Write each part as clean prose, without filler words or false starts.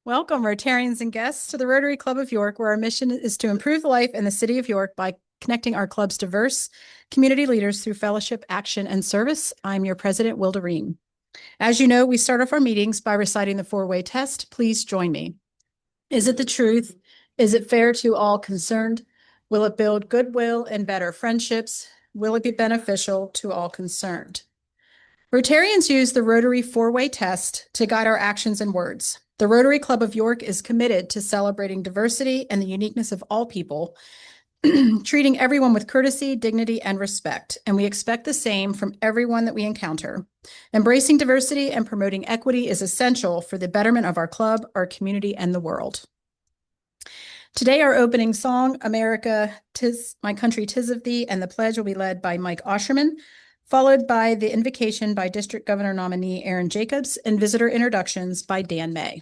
Welcome, Rotarians and guests, to the Rotary Club of York, where our mission is to improve life in the city of York by connecting our club's diverse community leaders through fellowship, action, and service. I'm your president, Wilda Ream. As you know, we start off our meetings by reciting the four-way test. Please join me. Is it the truth? Is it fair to all concerned? Will it build goodwill and better friendships? Will it be beneficial to all concerned? Rotarians use the Rotary four-way test to guide our actions and words. The Rotary Club of York is committed to celebrating diversity and the uniqueness of all people, treating everyone with courtesy, dignity, and respect. And we expect the same from everyone that we encounter. Embracing diversity and promoting equity is essential for the betterment of our club, our community, and the world. Today, our opening song, America, 'Tis My Country, 'Tis of Thee, and the pledge will be led by Mike Osherman, followed by the invocation by District Governor nominee Aaron Jacobs and visitor introductions by Dan May.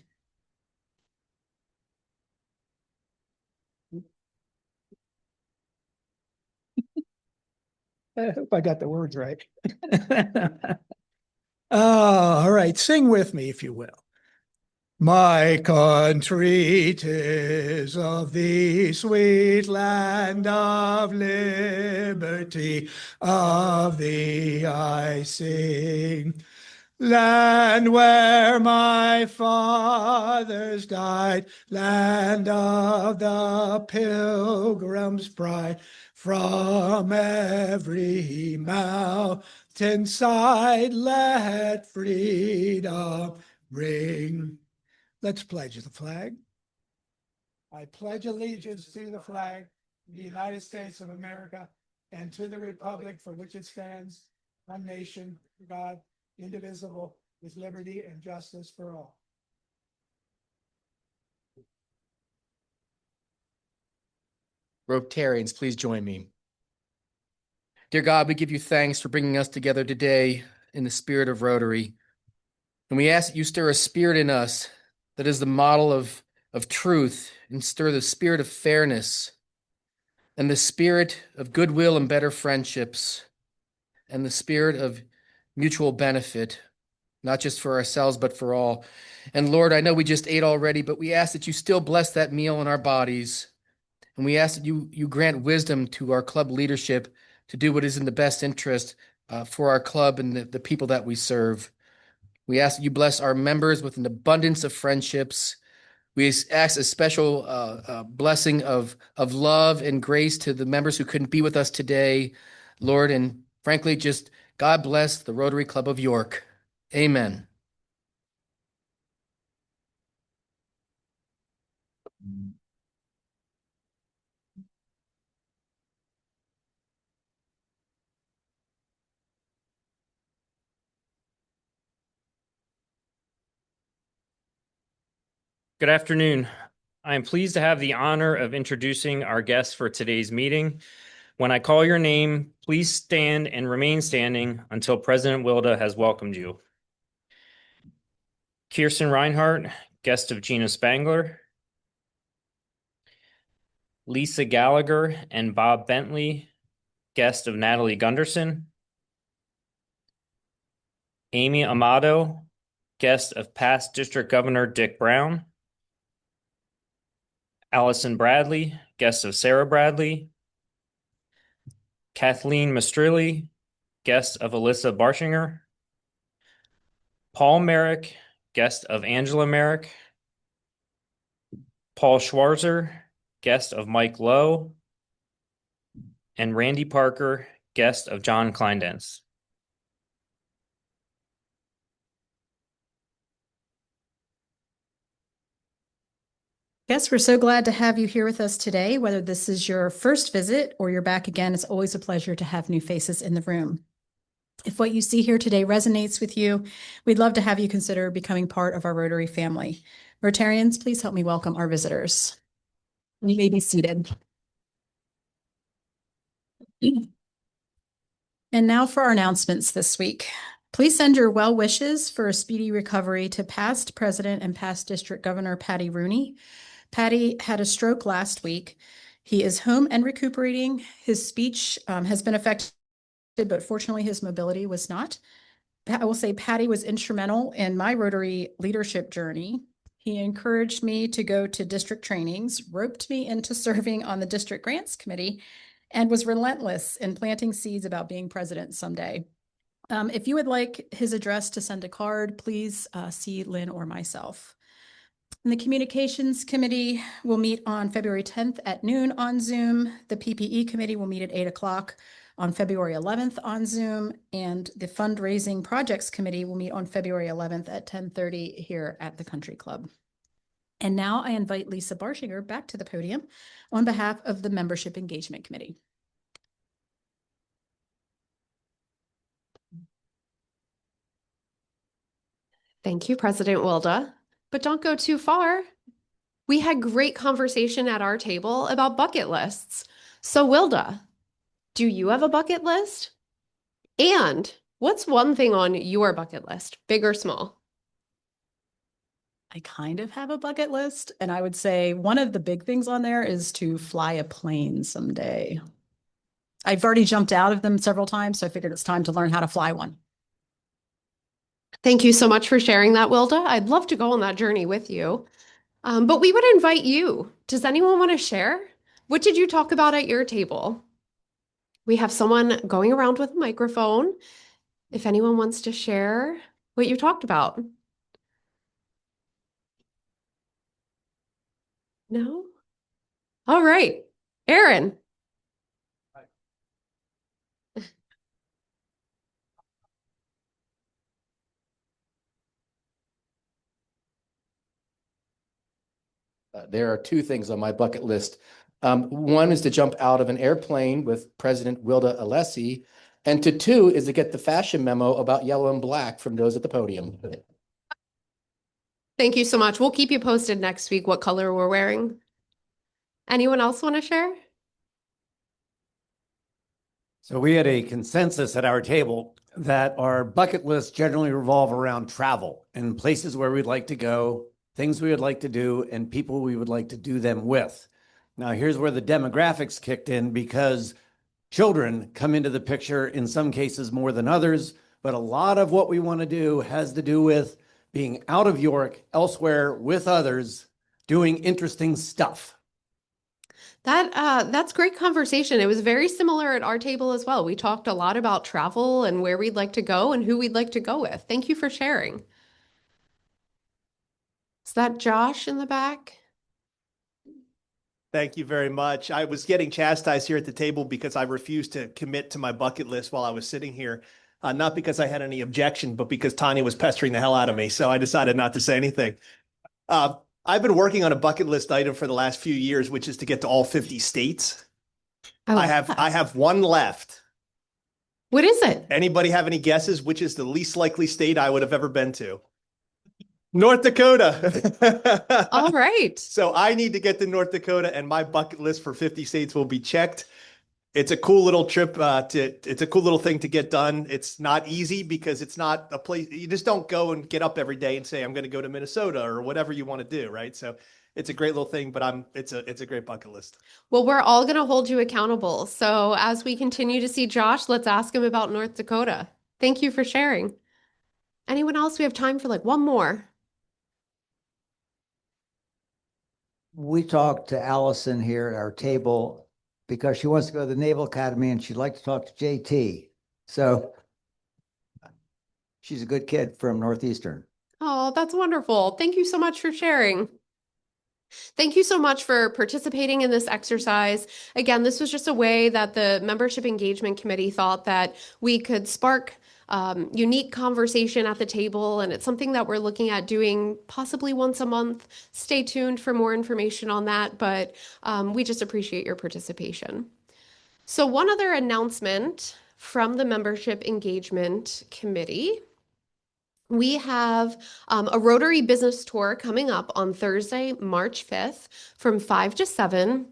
I hope I got the words right. All right, sing with me, if you will. My country, 'tis of thee, sweet land of liberty, of thee I sing. Land where my fathers died, land of the Pilgrim's Pride, from every mountain side let freedom ring. Let's pledge the flag. I pledge allegiance to the flag of the United States of America and to the republic for which it stands, one nation, God, indivisible, with liberty and justice for all. Rotarians, please join me. Dear God, we give you thanks for bringing us together today in the spirit of Rotary. And we ask that you stir a spirit in us that is the model of truth, and stir the spirit of fairness and the spirit of goodwill and better friendships and the spirit of mutual benefit, not just for ourselves, but for all. And Lord, I know we just ate already, but we ask that you still bless that meal in our bodies. And we ask that you grant wisdom to our club leadership to do what is in the best interest for our club and the people that we serve. We ask that you bless our members with an abundance of friendships. We ask a special blessing of love and grace to the members who couldn't be with us today, Lord. And frankly, just God bless the Rotary Club of York. Amen. Good afternoon. I am pleased to have the honor of introducing our guests for today's meeting. When I call your name, please stand and remain standing until President Wilda has welcomed you. Kirsten Reinhardt, guest of Gina Spangler. Lisa Gallagher and Bob Bentley, guest of Natalie Gunderson. Amy Amato, guest of past District Governor Dick Brown. Allison Bradley, guest of Sarah Bradley. Kathleen Mastrilli, guest of Alyssa Barshinger. Paul Merrick, guest of Angela Merrick. Paul Schwarzer, guest of Mike Lowe. And Randy Parker, guest of John Kleindance. Yes, we're so glad to have you here with us today. Whether this is your first visit or you're back again, it's always a pleasure to have new faces in the room. If what you see here today resonates with you, we'd love to have you consider becoming part of our Rotary family. Rotarians, please help me welcome our visitors. You may be seated. And now for our announcements this week. Please send your well wishes for a speedy recovery to past President and past District Governor Patty Rooney. Patty had a stroke last week. He is home and recuperating. His speech has been affected, but fortunately his mobility was not. I will say Patty was instrumental in my Rotary leadership journey. He encouraged me to go to district trainings, roped me into serving on the district grants committee, and was relentless in planting seeds about being president someday. If you would like his address to send a card, please see Lynn or myself. And the Communications Committee will meet on February 10th at noon on Zoom. The PPE Committee will meet at 8 o'clock on February 11th on Zoom. And the Fundraising Projects Committee will meet on February 11th at 10:30 here at the Country Club. And now I invite Lisa Barshinger back to the podium on behalf of the Membership Engagement Committee. Thank you, President Wilda. But don't go too far. We had great conversation at our table about bucket lists. So Wilda, do you have a bucket list? And what's one thing on your bucket list, big or small? I kind of have a bucket list, and I would say one of the big things on there is to fly a plane someday. I've already jumped out of them several times, so I figured it's time to learn how to fly one. Thank you so much for sharing that, Wilda. I'd love to go on that journey with you. But we would invite you. Does anyone want to share? What did you talk about at your table? We have someone going around with a microphone. If anyone wants to share what you talked about. No? All right. Aaron. There are two things on my bucket list. One is to jump out of an airplane with President Wilda Alessi, and two is to get the fashion memo about yellow and black from those at the podium. Thank you so much. We'll keep you posted next week what color we're wearing. Anyone else want to share? So we had a consensus at our table that our bucket lists generally revolve around travel and places where we'd like to go, things we would like to do, and people we would like to do them with. Now, here's where the demographics kicked in, because children come into the picture in some cases more than others, but a lot of what we want to do has to do with being out of York, elsewhere with others, doing interesting stuff. That's great conversation. It was very similar at our table as well. We talked a lot about travel and where we'd like to go and who we'd like to go with. Thank you for sharing. Is that Josh in the back? Thank you very much. I was getting chastised here at the table because I refused to commit to my bucket list while I was sitting here. Not because I had any objection, but because Tanya was pestering the hell out of me. So I decided not to say anything. I've been working on a bucket list item for the last few years, which is to get to all 50 states. Oh, I have one left. what is it? Anybody have any guesses which is the least likely state I would have ever been to? North Dakota. All right. So I need to get to North Dakota, and my bucket list for 50 states will be checked. It's a cool little trip. It's a cool little thing to get done. It's not easy because it's not a place. You just don't go and get up every day and say, I'm going to go to Minnesota or whatever you want to do. Right. So it's a great little thing, but it's a great bucket list. Well, we're all going to hold you accountable. So as we continue to see Josh, let's ask him about North Dakota. Thank you for sharing. Anyone else? We have time for like one more. We talked to Allison here at our table because she wants to go to the Naval Academy and she'd like to talk to JT. So she's a good kid from Northeastern. Oh, that's wonderful. Thank you so much for sharing. Thank you so much for participating in this exercise. Again, this was just a way that the Membership Engagement Committee thought that we could spark unique conversation at the table, and it's something that we're looking at doing possibly once a month. Stay tuned for more information on that, but we just appreciate your participation. So one other announcement from the Membership Engagement Committee. We have a Rotary business tour coming up on Thursday, March 5th from 5 to 7.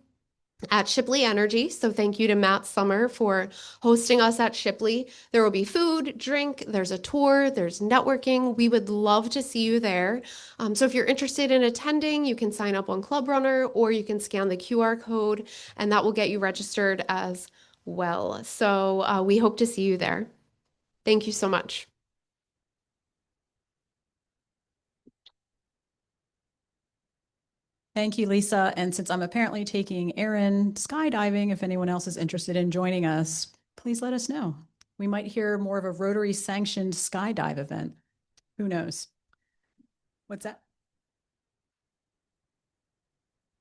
at Shipley Energy. So thank you to Matt Summer for hosting us at Shipley. There will be food, drink, there's a tour, there's networking. We would love to see you there. So if you're interested in attending, you can sign up on Club Runner or you can scan the QR code and that will get you registered as well. So we hope to see you there. Thank you so much. Thank you, Lisa. And since I'm apparently taking Erin skydiving, if anyone else is interested in joining us, please let us know. We might hear more of a Rotary sanctioned skydive event. Who knows? What's that?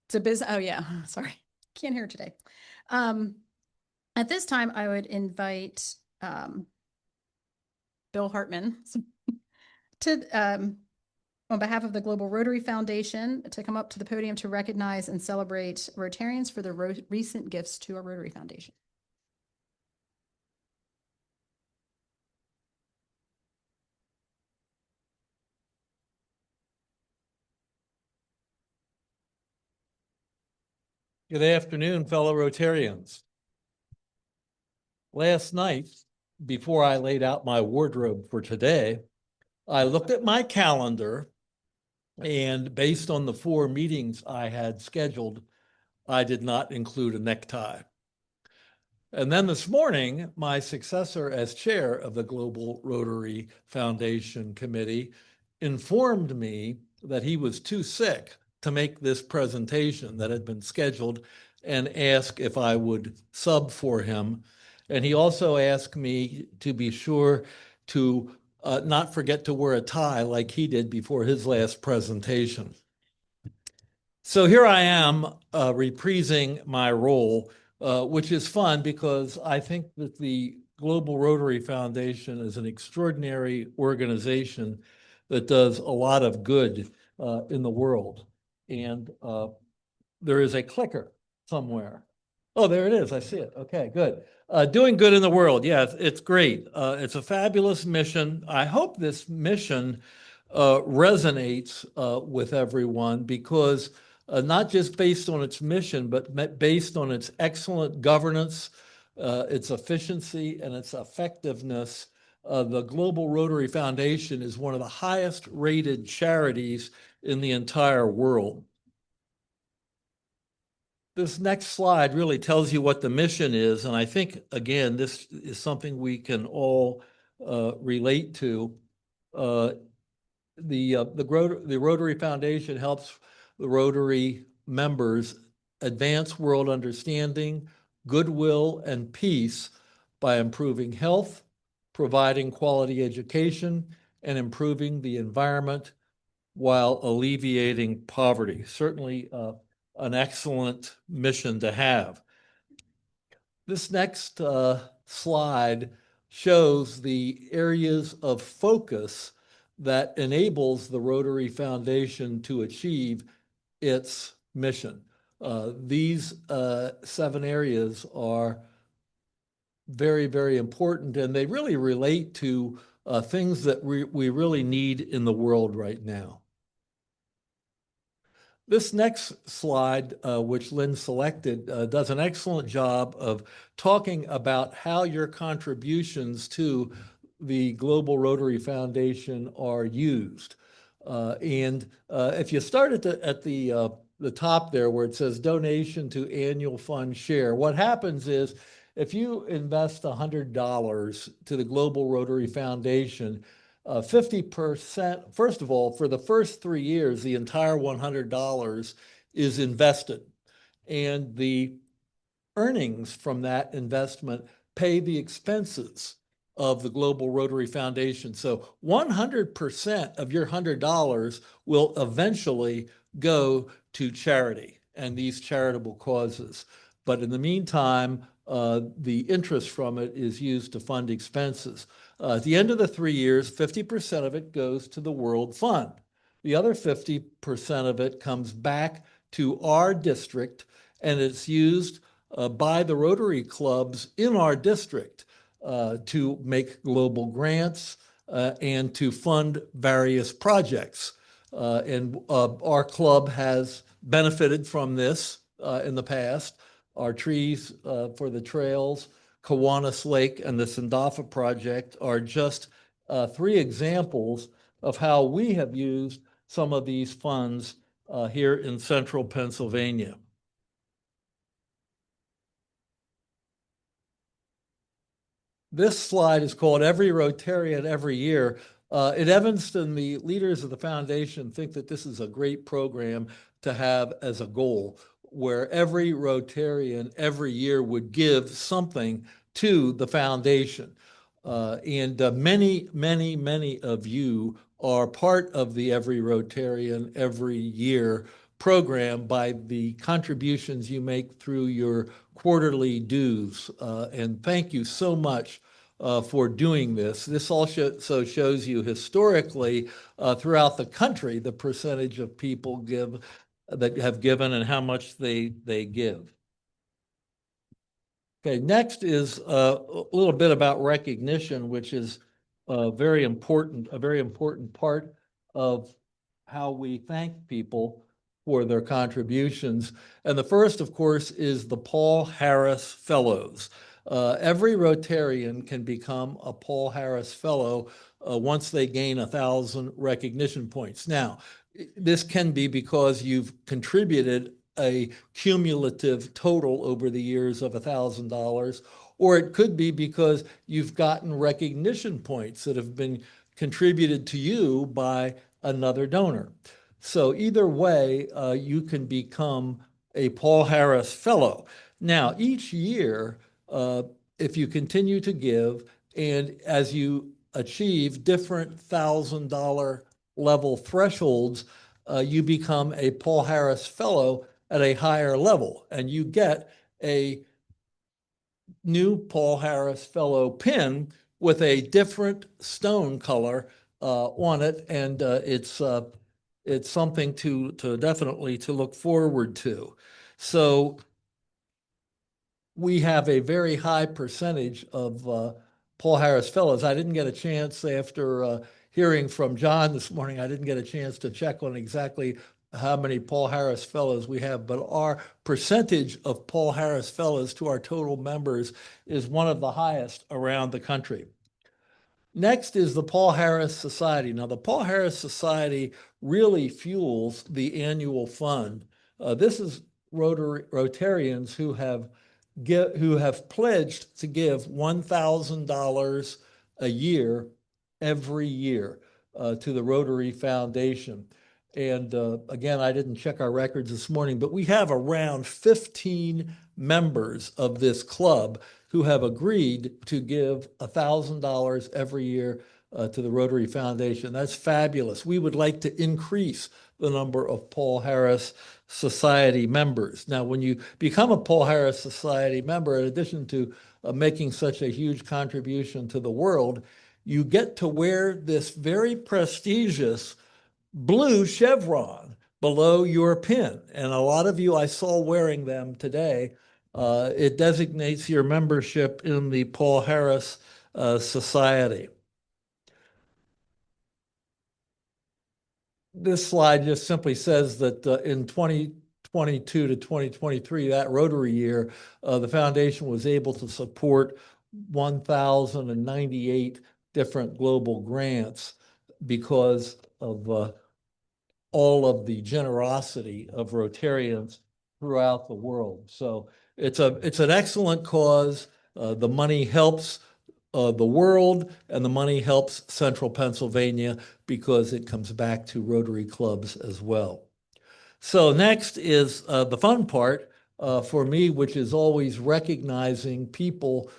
It's a business. Oh yeah, sorry. Can't hear today. At this time, I would invite Bill Hartman to on behalf of the Global Rotary Foundation to come up to the podium to recognize and celebrate Rotarians for their recent gifts to our Rotary Foundation. Good afternoon, fellow Rotarians. Last night, before I laid out my wardrobe for today, I looked at my calendar, and based on the 4 meetings I had scheduled, I did not include a necktie. And then this morning, my successor as chair of the Global Rotary Foundation Committee informed me that he was too sick to make this presentation that had been scheduled and asked if I would sub for him. And he also asked me to be sure to not forget to wear a tie like he did before his last presentation. So here I am reprising my role, which is fun because I think that the Global Rotary Foundation is an extraordinary organization that does a lot of good in the world. And there is a clicker somewhere. Oh, there it is. I see it. Okay, good. Doing good in the world. Yeah, it's great. It's a fabulous mission. I hope this mission resonates with everyone because not just based on its mission, but based on its excellent governance, its efficiency, and its effectiveness. The Global Rotary Foundation is one of the highest rated charities in the entire world. This next slide really tells you what the mission is, and I think, again, this is something we can all relate to. The Rotary Foundation helps the Rotary members advance world understanding, goodwill, and peace by improving health, providing quality education, and improving the environment while alleviating poverty. Certainly an excellent mission to have. This next slide shows the areas of focus that enables the Rotary Foundation to achieve its mission. These 7 areas are very, very important, and they really relate to things that we really need in the world right now. This next slide, which Lynn selected, does an excellent job of talking about how your contributions to the Global Rotary Foundation are used. And if you start at the top there where it says donation to annual fund share, what happens is if you invest $100 to the Global Rotary Foundation, 50%, first of all, for the first 3 years, the entire $100 is invested. And the earnings from that investment pay the expenses of the Global Rotary Foundation. So 100% of your $100 will eventually go to charity and these charitable causes. But in the meantime, the interest from it is used to fund expenses. At the end of the 3 years, 50% of it goes to the World Fund. The other 50% of it comes back to our district, and it's used by the Rotary clubs in our district to make global grants and to fund various projects. And our club has benefited from this in the past. our trees for the trails, Kiwanis Lake, and the Sandafa project are just 3 examples of how we have used some of these funds here in central Pennsylvania. This slide is called Every Rotarian Every Year. In Evanston, the leaders of the foundation think that this is a great program to have as a goal, where every Rotarian every year would give something to the foundation. Many of you are part of the Every Rotarian Every Year program by the contributions you make through your quarterly dues. And thank you so much for doing this. This also shows you historically throughout the country the percentage of people that have given and how much they give. Okay, next is a little bit about recognition, which is a very important part of how we thank people for their contributions. And the first, of course, is the Paul Harris Fellows. Every Rotarian can become a Paul Harris Fellow once they gain 1,000 recognition points. Now, this can be because you've contributed a cumulative total over the years of $1,000, or it could be because you've gotten recognition points that have been contributed to you by another donor. So either way, you can become a Paul Harris Fellow. Now, each year, if you continue to give, and as you achieve different $1,000 level thresholds, you become a Paul Harris Fellow at a higher level, and you get a new Paul Harris Fellow pin with a different stone color on it, and it's something to definitely to look forward to. So we have a very high percentage of Paul Harris Fellows. I didn't get a chance after hearing from John this morning. I didn't get a chance to check on exactly how many Paul Harris Fellows we have, but our percentage of Paul Harris Fellows to our total members is one of the highest around the country. Next is the Paul Harris Society. Now, the Paul Harris Society really fuels the annual fund. This is Rotarians who have pledged to give $1,000 a year every year to the Rotary Foundation. And again, I didn't check our records this morning, but we have around 15 members of this club who have agreed to give $1,000 every year to the Rotary Foundation. That's fabulous. We would like to increase the number of Paul Harris Society members. Now, when you become a Paul Harris Society member, in addition to making such a huge contribution to the world, you get to wear this very prestigious blue chevron below your pin. And a lot of you I saw wearing them today. It designates your membership in the Paul Harris Society. This slide just simply says that in 2022 to 2023, that Rotary year, the foundation was able to support 1,098 different global grants because of all of the generosity of Rotarians throughout the world. So it's an excellent cause. The money helps the world, and the money helps central Pennsylvania because it comes back to Rotary clubs as well. So next is the fun part for me, which is always recognizing people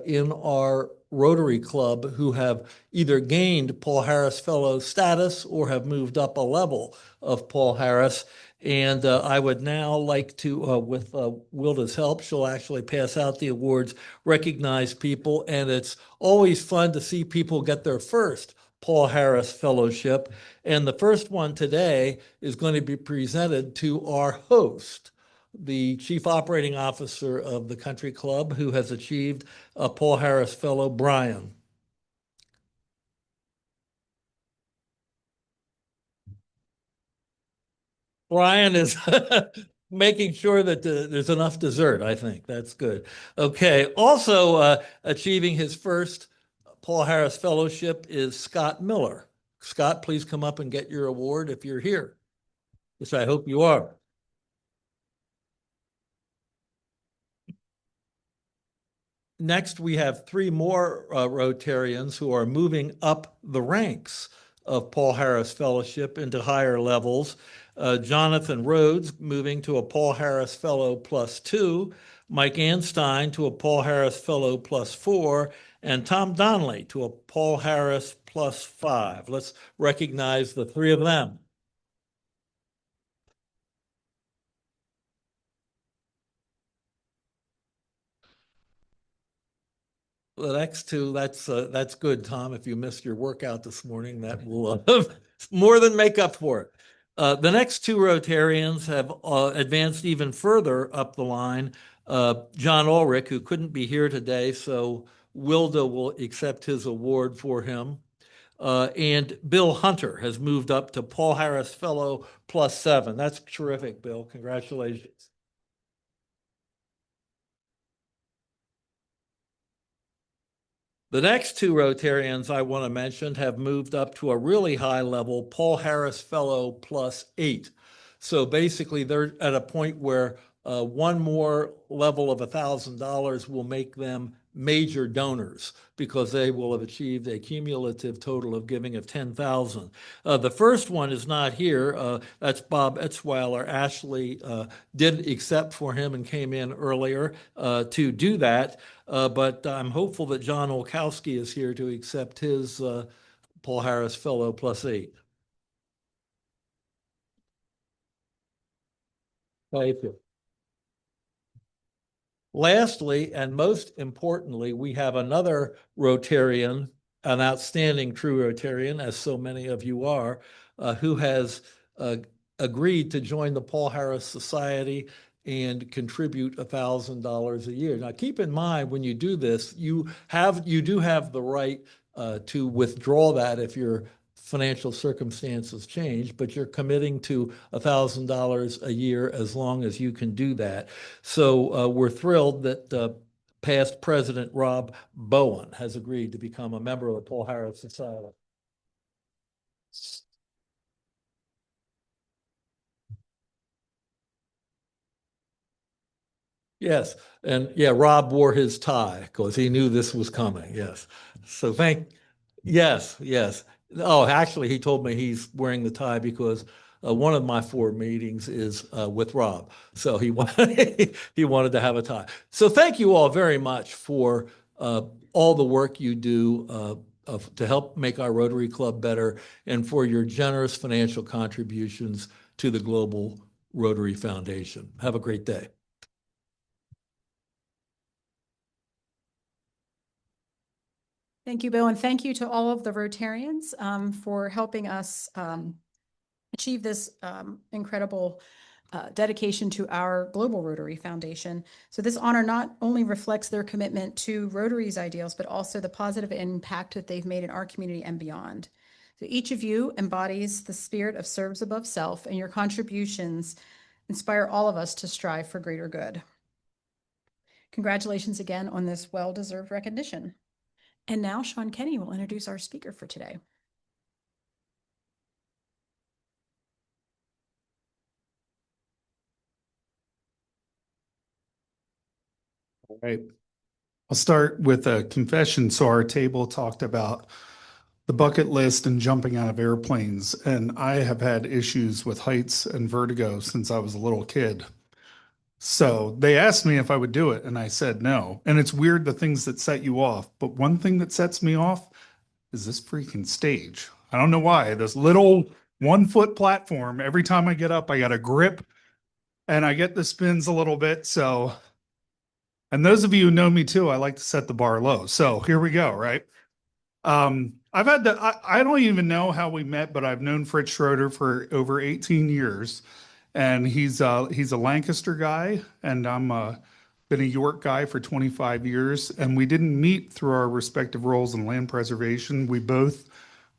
in our Rotary Club who have either gained Paul Harris Fellow status or have moved up a level of Paul Harris. And I would now like to, with Wilda's help, she'll actually pass out the awards, recognize people. And it's always fun to see people get their first Paul Harris Fellowship. And the first one today is going to be presented to our host, the Chief Operating Officer of the Country Club, who has achieved a Paul Harris Fellow, Brian. Brian is making sure that there's enough dessert, I think. That's good. Okay. Also achieving his first Paul Harris Fellowship is Scott Miller. Scott, please come up and get your award if you're here, which I hope you are. Next, we have three more Rotarians who are moving up the ranks of Paul Harris Fellowship into higher levels. Jonathan Rhodes moving to a Paul Harris Fellow +2, Mike Anstein to a Paul Harris Fellow +4, and Tom Donnelly to a Paul Harris +5. Let's recognize the three of them. The next two, that's good, Tom. If you missed your workout this morning, that will more than make up for it. The next two Rotarians have advanced even further up the line. John Ulrich, who couldn't be here today, so Wilda will accept his award for him. And Bill Hunter has moved up to Paul Harris Fellow +7. That's terrific, Bill. Congratulations. The next two Rotarians I want to mention have moved up to a really high level, Paul Harris Fellow +8. So basically, they're at a point where one more level of $1,000 will make them major donors because they will have achieved a cumulative total of giving of $10,000. The first one is not here. That's Bob Etzweiler. Ashley did accept for him and came in earlier to do that. But I'm hopeful that John Olkowski is here to accept his Paul Harris Fellow +8. Thank you. Lastly, and most importantly, we have another Rotarian, an outstanding true Rotarian, as so many of you are, who has agreed to join the Paul Harris Society and contribute $1,000 a year. Now, keep in mind when you do this, you do have the right to withdraw that if your financial circumstances change, but you're committing to $1,000 a year as long as you can do that. So we're thrilled that past President Rob Bowen has agreed to become a member of the Paul Harris Society. Yes, and yeah, Rob wore his tie because he knew this was coming. Yes, so yes. Oh, actually, he told me he's wearing the tie because one of my 4 meetings is with Rob, so he wanted he wanted to have a tie. So thank you all very much for all the work you do to help make our Rotary Club better, and for your generous financial contributions to the Global Rotary Foundation. Have a great day. Thank you, Bill, and thank you to all of the Rotarians for helping us achieve this incredible dedication to our Global Rotary Foundation. So this honor not only reflects their commitment to Rotary's ideals, but also the positive impact that they've made in our community and beyond. So each of you embodies the spirit of service above self, and your contributions inspire all of us to strive for greater good. Congratulations again on this well-deserved recognition. And now Sean Kenny will introduce our speaker for today. All right. I'll start with a confession. So our table talked about the bucket list and jumping out of airplanes, and I have had issues with heights and vertigo since I was a little kid. So they asked me if I would do it, and I said no. And it's weird the things that set you off, but one thing that sets me off is this freaking stage. I don't know why. This little 1-foot platform, every time I get up, I got a grip and I get the spins a little bit. So, and those of you who know me too, I like to set the bar low. So here we go, right? I've had I don't even know how we met, but I've known Fritz Schroeder for over 18 years. And he's a Lancaster guy, and I'm been a York guy for 25 years. And we didn't meet through our respective roles in land preservation. We both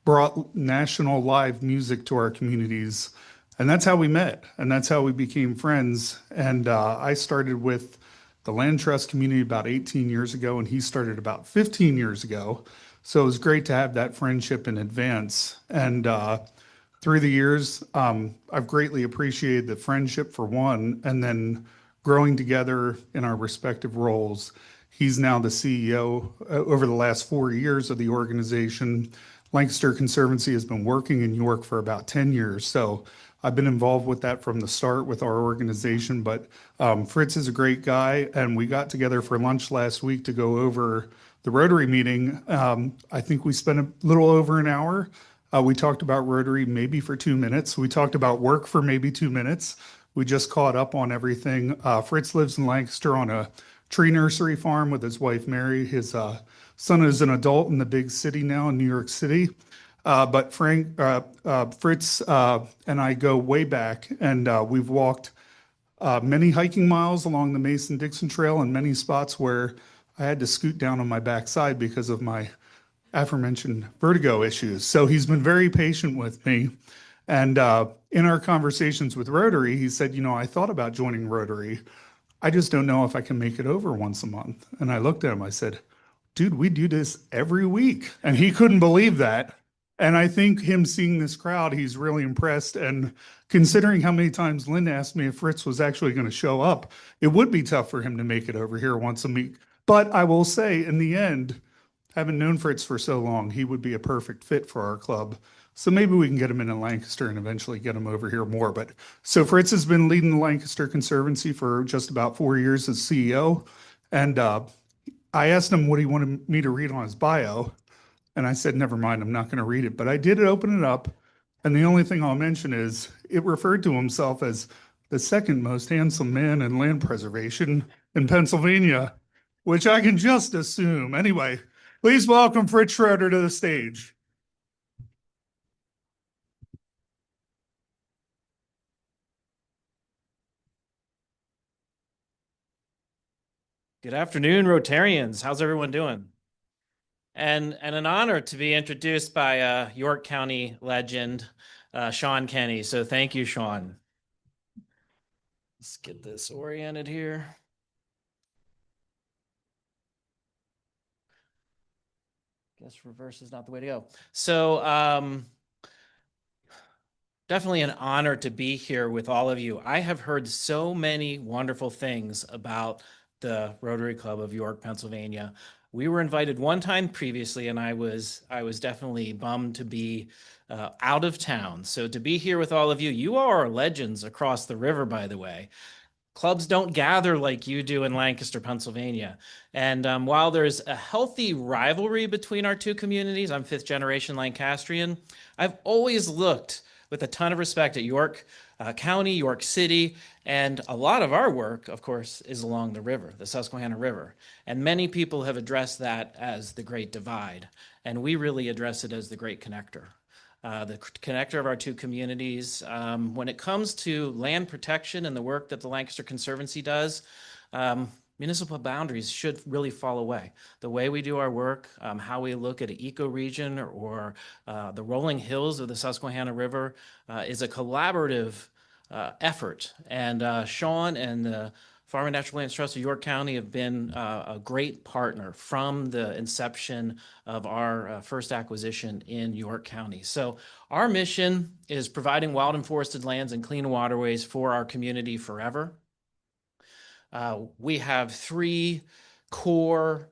brought national live music to our communities And that's how we met, and that's how we became friends. And I started with the land trust community about 18 years ago, and he started about 15 years ago. So it was great to have that friendship in advance. And through the years, I've greatly appreciated the friendship for one, and then growing together in our respective roles. He's now the CEO over the last 4 years of the organization. Lancaster Conservancy has been working in York for about 10 years. So I've been involved with that from the start with our organization. But Fritz is a great guy, and we got together for lunch last week to go over the Rotary meeting. I think we spent a little over an hour. We talked about Rotary maybe for 2 minutes. We talked about work for maybe 2 minutes. We just caught up on everything. Fritz lives in Lancaster on a tree nursery farm with his wife, Mary. His son is an adult in the big city now in New York City. But Fritz and I go way back, and we've walked many hiking miles along the Mason-Dixon Trail and many spots where I had to scoot down on my backside because of my aforementioned vertigo issues. So he's been very patient with me. And in our conversations with Rotary, he said, I thought about joining Rotary. I just don't know if I can make it over once a month. And I looked at him, I said, dude, we do this every week. And he couldn't believe that. And I think him seeing this crowd, he's really impressed. And considering how many times Lynn asked me if Fritz was actually going to show up, it would be tough for him to make it over here once a week. But I will say, in the end, having known Fritz for so long, he would be a perfect fit for our club. So maybe we can get him in Lancaster and eventually get him over here more. But so Fritz has been leading the Lancaster Conservancy for just about 4 years as CEO. And I asked him what he wanted me to read on his bio. And I said, never mind, I'm not going to read it. But I did open it up. And the only thing I'll mention is it referred to himself as the second most handsome man in land preservation in Pennsylvania, which I can just assume. Anyway, please welcome Fritz Schroeder to the stage. Good afternoon, Rotarians. How's everyone doing? And an honor to be introduced by York County legend, Sean Kenny. So thank you, Sean. Let's get this oriented here. Guess reverse is not the way to go. So definitely an honor to be here with all of you. I have heard so many wonderful things about the Rotary Club of York, Pennsylvania. We were invited one time previously, and I was definitely bummed to be out of town. So to be here with all of you, you are legends across the river, by the way. Clubs don't gather like you do in Lancaster, Pennsylvania. And while there's a healthy rivalry between our two communities, I'm fifth generation Lancastrian, I've always looked with a ton of respect at York County, York City, and a lot of our work, of course, is along the river, the Susquehanna River. And many people have addressed that as the Great Divide, and we really address it as the Great Connector. The connector of our two communities. When it comes to land protection and the work that the Lancaster Conservancy does, municipal boundaries should really fall away. The way we do our work, how we look at an ecoregion or the rolling hills of the Susquehanna River is a collaborative effort. And Sean and the Farm and Natural Lands Trust of York County have been a great partner from the inception of our first acquisition in York County. So our mission is providing wild and forested lands and clean waterways for our community forever. We have three core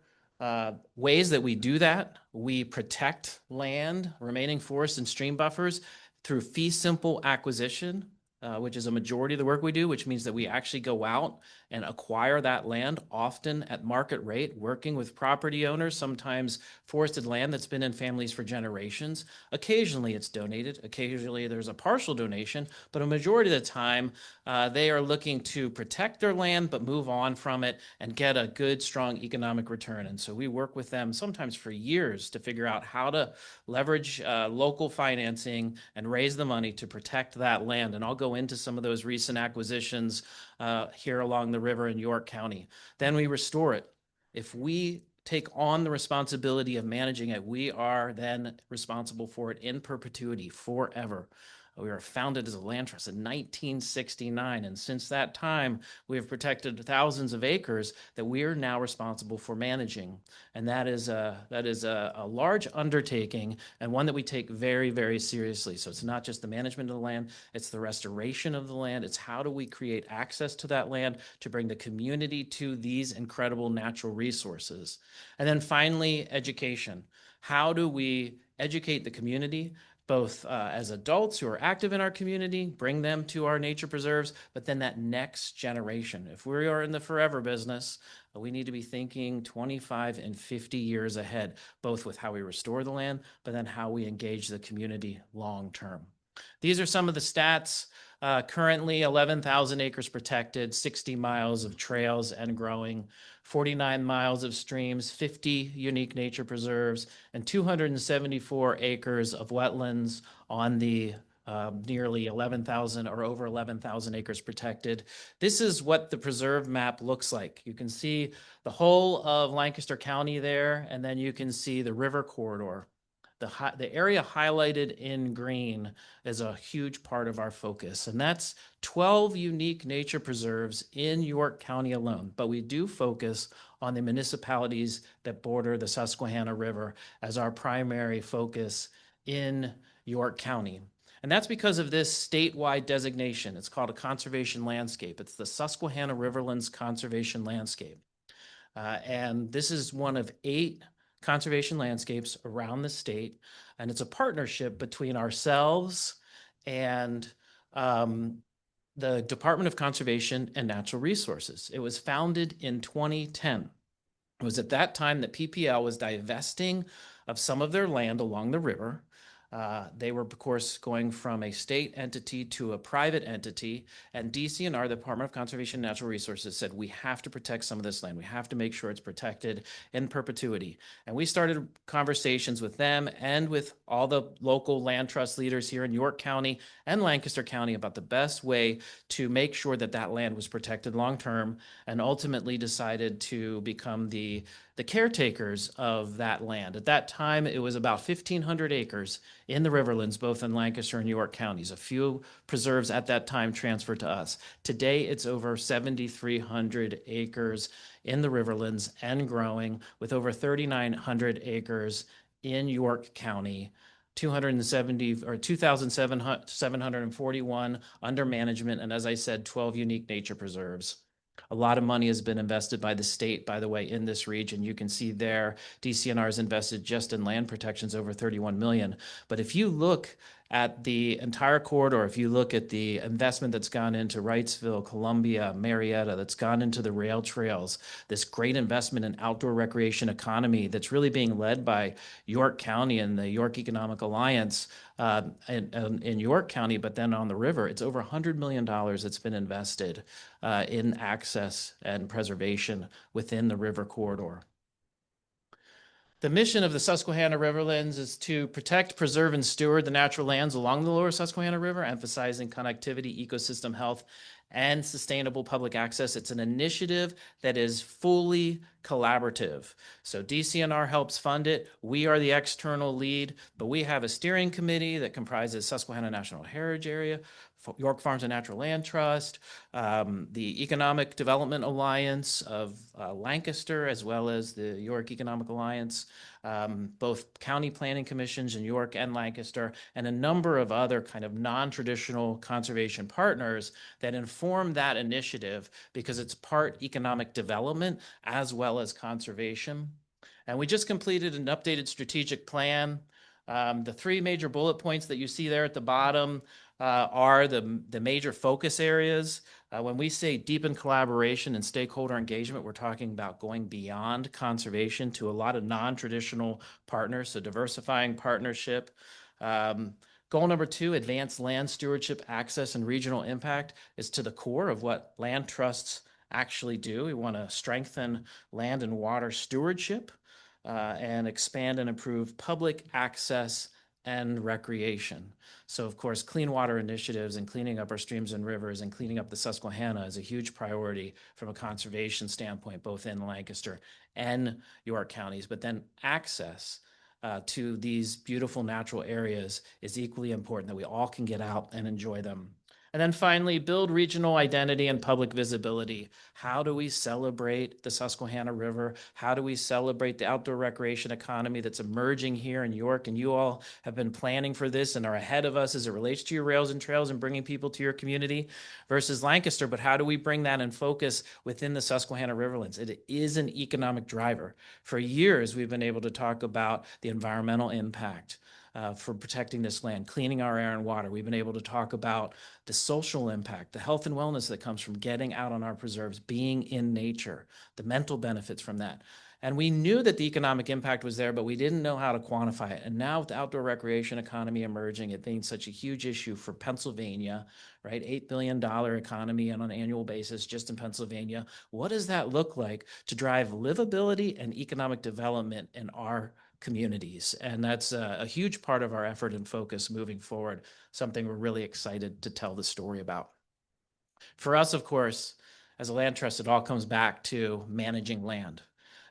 ways that we do that. We protect land, remaining forest and stream buffers through fee simple acquisition, which is a majority of the work we do, which means that we actually go out and acquire that land, often at market rate, working with property owners, sometimes forested land that's been in families for generations. Occasionally it's donated, occasionally there's a partial donation, but a majority of the time they are looking to protect their land but move on from it and get a good, strong economic return. And so we work with them sometimes for years to figure out how to leverage local financing and raise the money to protect that land. And I'll go into some of those recent acquisitions here along the river in York County. Then we restore it. If we take on the responsibility of managing it, we are then responsible for it in perpetuity, forever. We were founded as a land trust in 1969, and since that time, we have protected thousands of acres that we are now responsible for managing. And that is a large undertaking, and one that we take very, very seriously. So it's not just the management of the land, it's the restoration of the land. It's how do we create access to that land to bring the community to these incredible natural resources. And then finally, education. How do we educate the community, both as adults who are active in our community, bring them to our nature preserves, but then that next generation. If we are in the forever business, we need to be thinking 25 and 50 years ahead, both with how we restore the land, but then how we engage the community long term. These are some of the stats. Currently 11,000 acres protected, 60 miles of trails and growing, 49 miles of streams, 50 unique nature preserves, and 274 acres of wetlands on the nearly 11,000 or over 11,000 acres protected. This is what the preserve map looks like. You can see the whole of Lancaster County there, and then you can see the river corridor. The area highlighted in green is a huge part of our focus, and that's 12 unique nature preserves in York County alone. But we do focus on the municipalities that border the Susquehanna River as our primary focus in York County. And that's because of this statewide designation. It's called a conservation landscape. It's the Susquehanna Riverlands Conservation Landscape. And this is one of 8 conservation landscapes around the state, and it's a partnership between ourselves and the Department of Conservation and Natural Resources. It was founded in 2010. It was at that time that PPL was divesting of some of their land along the river. They were, of course, going from a state entity to a private entity, and DCNR, the Department of Conservation and Natural Resources, said we have to protect some of this land. We have to make sure it's protected in perpetuity. And we started conversations with them and with all the local land trust leaders here in York County and Lancaster County about the best way to make sure that that land was protected long-term, and ultimately decided to become the caretakers of that land. At that time, it was about 1,500 acres in the Riverlands, both in Lancaster and York counties. A few preserves at that time transferred to us. Today, it's over 7,300 acres in the Riverlands and growing, with over 3,900 acres in York County, 2,741 under management, and as I said, 12 unique nature preserves. A lot of money has been invested by the state, by the way, in this region. You can see there, DCNR has invested just in land protections over 31 million. But if you look at the entire corridor, if you look at the investment that's gone into Wrightsville, Columbia, Marietta, that's gone into the rail trails, this great investment in outdoor recreation economy that's really being led by York County and the York Economic Alliance in York County, but then on the river, it's over $100 million that's been invested in access and preservation within the river corridor. The mission of the Susquehanna Riverlands is to protect, preserve, and steward the natural lands along the lower Susquehanna River, emphasizing connectivity, ecosystem health, and sustainable public access. It's an initiative that is fully collaborative. So DCNR helps fund it. We are the external lead, but we have a steering committee that comprises Susquehanna National Heritage Area, York Farms and Natural Land Trust, the Economic Development Alliance of Lancaster, as well as the York Economic Alliance, both county planning commissions in York and Lancaster, and a number of other kind of non-traditional conservation partners that inform that initiative because it's part economic development as well as conservation. And we just completed an updated strategic plan. The 3 major bullet points that you see there at the bottom are the major focus areas. When we say deepen collaboration and stakeholder engagement, we're talking about going beyond conservation to a lot of non-traditional partners, so diversifying partnership. Goal number 2, advance land stewardship, access, and regional impact, is to the core of what land trusts actually do. We want to strengthen land and water stewardship and expand and improve public access and recreation. So, of course, clean water initiatives and cleaning up our streams and rivers and cleaning up the Susquehanna is a huge priority from a conservation standpoint, both in Lancaster and York counties. But then access, to these beautiful natural areas is equally important, that we all can get out and enjoy them. And then finally, build regional identity and public visibility. How do we celebrate the Susquehanna River? How do we celebrate the outdoor recreation economy that's emerging here in York? And you all have been planning for this and are ahead of us as it relates to your rails and trails and bringing people to your community versus Lancaster. But how do we bring that in focus within the Susquehanna Riverlands? It is an economic driver. For years, we've been able to talk about the environmental impact for protecting this land, cleaning our air and water. We've been able to talk about the social impact, the health and wellness that comes from getting out on our preserves, being in nature, the mental benefits from that. And we knew that the economic impact was there, but we didn't know how to quantify it. And now with the outdoor recreation economy emerging, it being such a huge issue for Pennsylvania, right? $8 billion economy on an annual basis just in Pennsylvania. What does that look like to drive livability and economic development in our communities? And that's a huge part of our effort and focus moving forward, something we're really excited to tell the story about. For us, of course, as a land trust, it all comes back to managing land.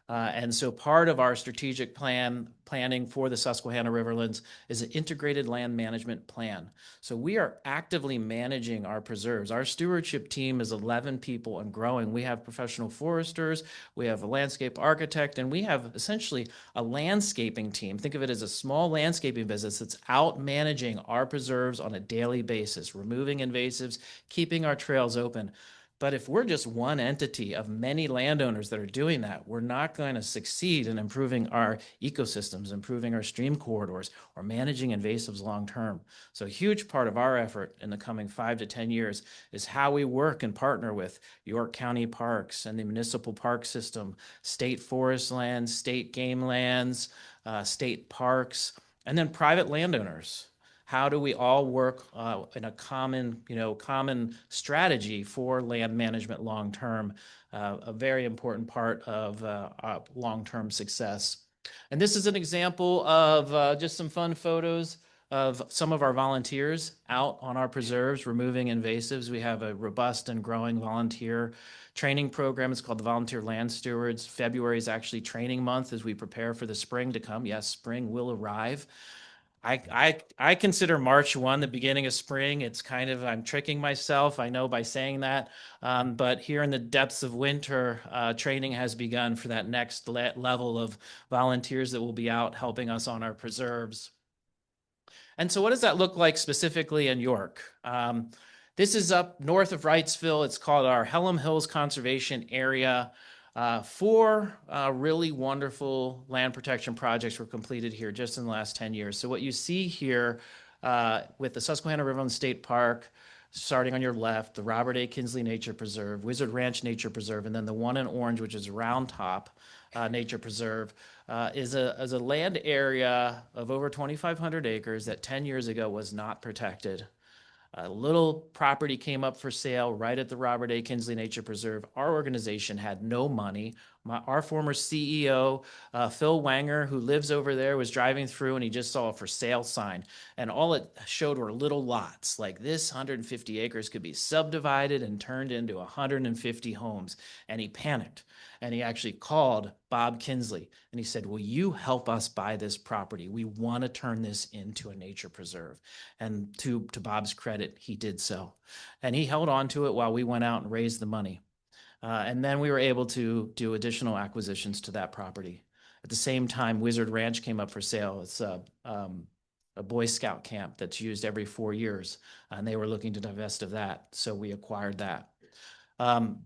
And so part of our strategic planning for the Susquehanna Riverlands is an integrated land management plan. So we are actively managing our preserves. Our stewardship team is 11 people and growing. We have professional foresters, we have a landscape architect, and we have essentially a landscaping team. Think of it as a small landscaping business that's out managing our preserves on a daily basis, removing invasives, keeping our trails open. But if we're just one entity of many landowners that are doing that, we're not going to succeed in improving our ecosystems, improving our stream corridors, or managing invasives long term. So a huge part of our effort in the coming 5 to 10 years is how we work and partner with York County Parks and the municipal park system, state forest lands, state game lands, state parks, and then private landowners. How do we all work in a common strategy for land management long term? A very important part of long term success. And this is an example of just some fun photos of some of our volunteers out on our preserves removing invasives. We have a robust and growing volunteer training program. It's called the Volunteer Land Stewards. February is actually training month as we prepare for the spring to come. Yes, spring will arrive. I consider March 1 the beginning of spring. It's kind of, I'm tricking myself, I know, by saying that. But here in the depths of winter, training has begun for that next level of volunteers that will be out helping us on our preserves. And so what does that look like specifically in York? This is up north of Wrightsville. It's called our Hellam Hills Conservation Area. 4 really wonderful land protection projects were completed here just in the last 10 years. So what you see here with the Susquehanna Riverland State Park, starting on your left, the Robert A. Kinsley Nature Preserve, Wizard Ranch Nature Preserve, and then the one in orange, which is Round Top Nature Preserve, is a land area of over 2,500 acres that 10 years ago was not protected. A little property came up for sale right at the Robert A. Kinsley Nature Preserve. Our organization had no money. Our former CEO, Phil Wanger, who lives over there, was driving through and he just saw a for sale sign. And all it showed were little lots. Like this 150 acres could be subdivided and turned into 150 homes. And he panicked. And he actually called Bob Kinsley and he said, will you help us buy this property? We want to turn this into a nature preserve. And to Bob's credit, he did so. And he held on to it while we went out and raised the money. And then we were able to do additional acquisitions to that property. At the same time, Wizard Ranch came up for sale. It's a Boy Scout camp that's used every 4 years. And they were looking to divest of that. So we acquired that.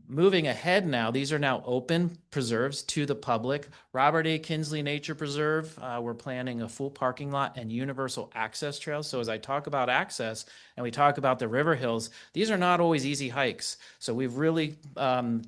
Moving ahead now, these are now open preserves to the public. Robert A. Kinsley Nature Preserve, we're planning a full parking lot and universal access trails. So as I talk about access and we talk about the river hills, these are not always easy hikes. So we've really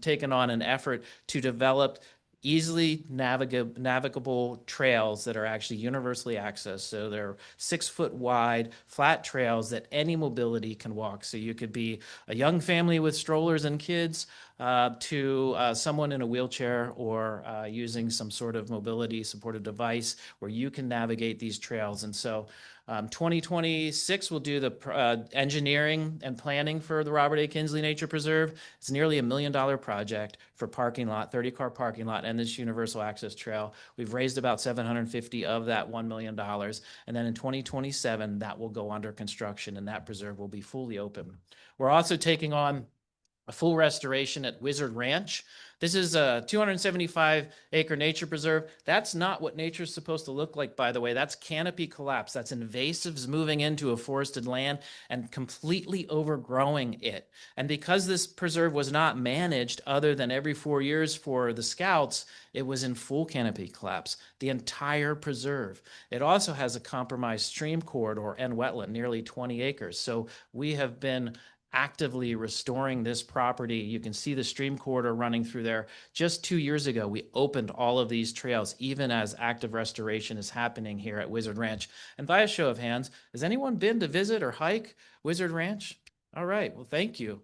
taken on an effort to develop easily navigable trails that are actually universally accessed. So they're 6 foot wide, flat trails that any mobility can walk. So you could be a young family with strollers and kids, to someone in a wheelchair or using some sort of mobility supportive device where you can navigate these trails. And so 2026, we'll do the engineering and planning for the Robert A. Kinsley Nature Preserve. It's nearly $1 million project for parking lot, 30-car parking lot, and this universal access trail. We've raised about 750 of that $1 million. And then in 2027, that will go under construction and that preserve will be fully open. We're also taking on a full restoration at Wizard Ranch. This is a 275-acre nature preserve. That's not what nature's supposed to look like, by the way. That's canopy collapse. That's invasives moving into a forested land and completely overgrowing it. And because this preserve was not managed other than every 4 years for the scouts, it was in full canopy collapse, the entire preserve. It also has a compromised stream corridor and wetland, nearly 20 acres. So we have been actively restoring this property. You can see the stream corridor running through there. Just 2 years ago, we opened all of these trails, even as active restoration is happening here at Wizard Ranch. And by a show of hands, has anyone been to visit or hike Wizard Ranch? All right, well, thank you.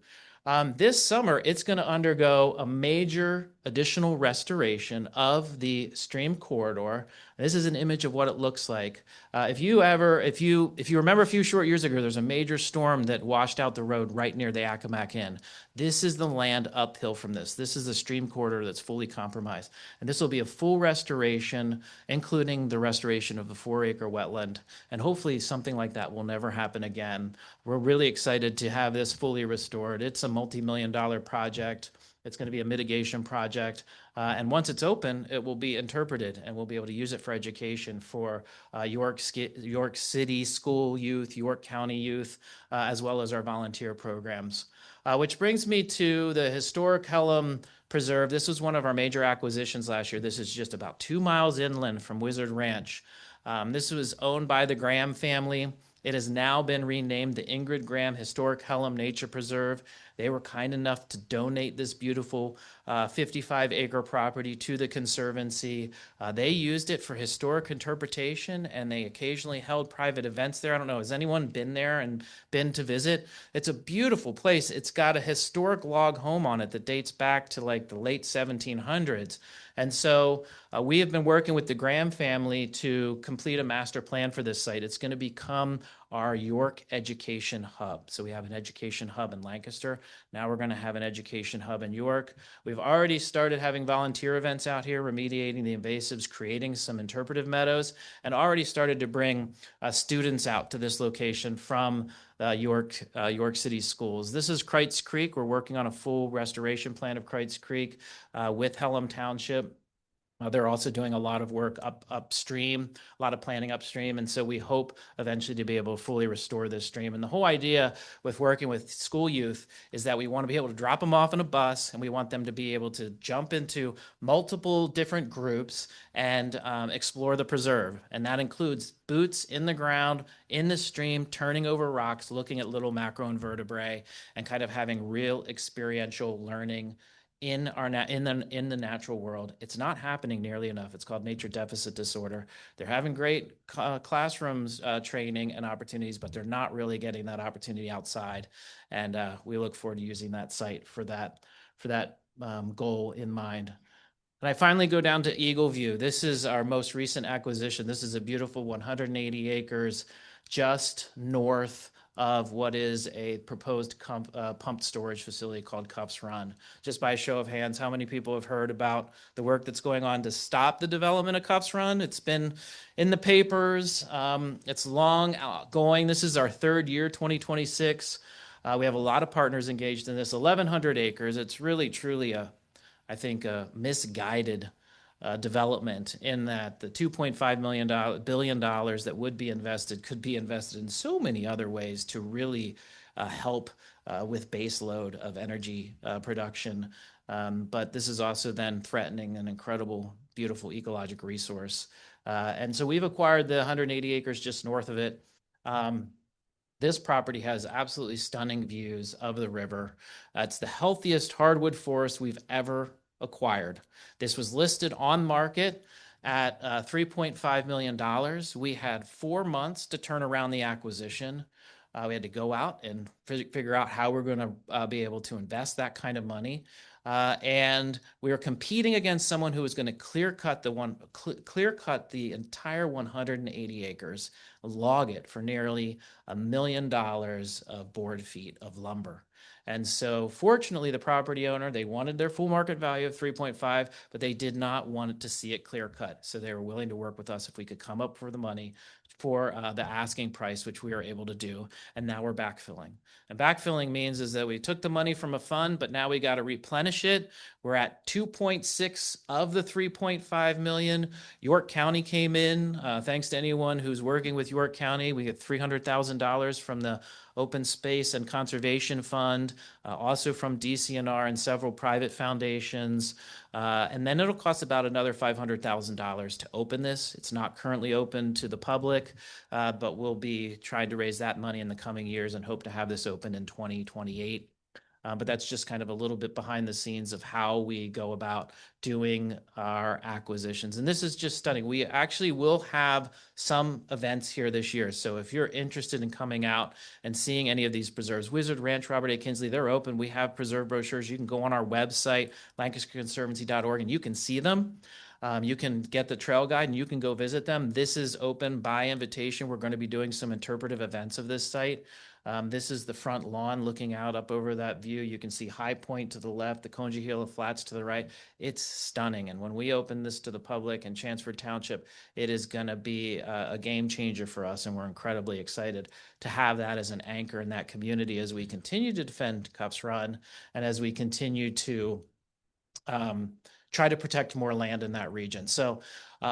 This summer, it's going to undergo a major additional restoration of the stream corridor. This is an image of what it looks like. If you remember a few short years ago, there's a major storm that washed out the road right near the Accomack Inn. This is the land uphill from this. This is the stream corridor that's fully compromised. And this will be a full restoration, including the restoration of the 4-acre wetland. And hopefully something like that will never happen again. We're really excited to have this fully restored. It's a multi-million-dollar project. It's going to be a mitigation project. And once it's open, it will be interpreted and we'll be able to use it for education for York City school youth, York County youth, as well as our volunteer programs. Which brings me to the historic Hellam Preserve. This was one of our major acquisitions last year. This is just about 2 miles inland from Wizard Ranch. This was owned by the Graham family. It has now been renamed the Ingrid Graham Historic Hellam Nature Preserve. They were kind enough to donate this beautiful 55-acre property to the Conservancy. They used it for historic interpretation, and they occasionally held private events there. I don't know, has anyone been there and been to visit? It's a beautiful place. It's got a historic log home on it that dates back to like the late 1700s. And so we have been working with the Graham family to complete a master plan for this site. It's going to become our York education hub. So we have an education hub in Lancaster. Now we're going to have an education hub in York. We've already started having volunteer events out here, remediating the invasives, creating some interpretive meadows, and already started to bring students out to this location from York City schools. This is Kreitz Creek. We're working on a full restoration plan of Kreitz Creek with Hellam Township. They're also doing a lot of work upstream, a lot of planning upstream. And so we hope eventually to be able to fully restore this stream. And the whole idea with working with school youth is that we want to be able to drop them off in a bus, and we want them to be able to jump into multiple different groups and explore the preserve. And that includes boots in the ground, in the stream, turning over rocks, looking at little macroinvertebrae, and kind of having real experiential learning in the natural world. It's not happening nearly enough. It's called nature deficit disorder. They're having great classrooms training and opportunities, but they're not really getting that opportunity outside. And we look forward to using that site for that goal in mind. And I finally go down to Eagle View. This is our most recent acquisition. This is a beautiful 180 acres just north of what is a proposed pumped storage facility called Cuffs Run. Just by a show of hands, how many people have heard about the work that's going on to stop the development of Cuffs Run? It's been in the papers. It's long going. This is our third year, 2026. We have a lot of partners engaged in this. 1,100 acres. It's really, truly a misguided development, in that the $2.5 billion that would be invested could be invested in so many other ways to really help with base load of energy production. But this is also then threatening an incredible, beautiful ecologic resource. And so we've acquired the 180 acres just north of it. This property has absolutely stunning views of the river. It's the healthiest hardwood forest we've ever acquired. This was listed on market at $3.5 million. We had 4 months to turn around the acquisition. We had to go out and figure out how we're going to be able to invest that kind of money. And we were competing against someone who was going to clear cut the entire 180 acres, log it for nearly $1 million of board feet of lumber. And so fortunately, the property owner, they wanted their full market value of 3.5, but they did not want to see it clear cut. So they were willing to work with us if we could come up for the money for the asking price, which we were able to do. And now we're backfilling. And backfilling means is that we took the money from a fund, but now we got to replenish it. We're at 2.6 of the 3.5 million. York County came in. Thanks to anyone who's working with York County. We get $300,000 from the Open Space and Conservation Fund, also from DCNR and several private foundations. And then it'll cost about another $500,000 to open this. It's not currently open to the public, but we'll be trying to raise that money in the coming years and hope to have this open in 2028. But that's just kind of a little bit behind the scenes of how we go about doing our acquisitions. And this is just stunning. We actually will have some events here this year. So if you're interested in coming out and seeing any of these preserves, Wizard Ranch, Robert A. Kinsley, they're open. We have preserve brochures. You can go on our website, lancasterconservancy.org, and you can see them. You can get the trail guide and you can go visit them. This is open by invitation. We're going to be doing some interpretive events of this site. This is the front lawn looking out up over that view. You can see High Point to the left, the Conjeheela Flats to the right. It's stunning. And when we open this to the public in Chanceford Township, it is going to be a game changer for us. And we're incredibly excited to have that as an anchor in that community as we continue to defend Cuffs Run and as we continue to try to protect more land in that region. So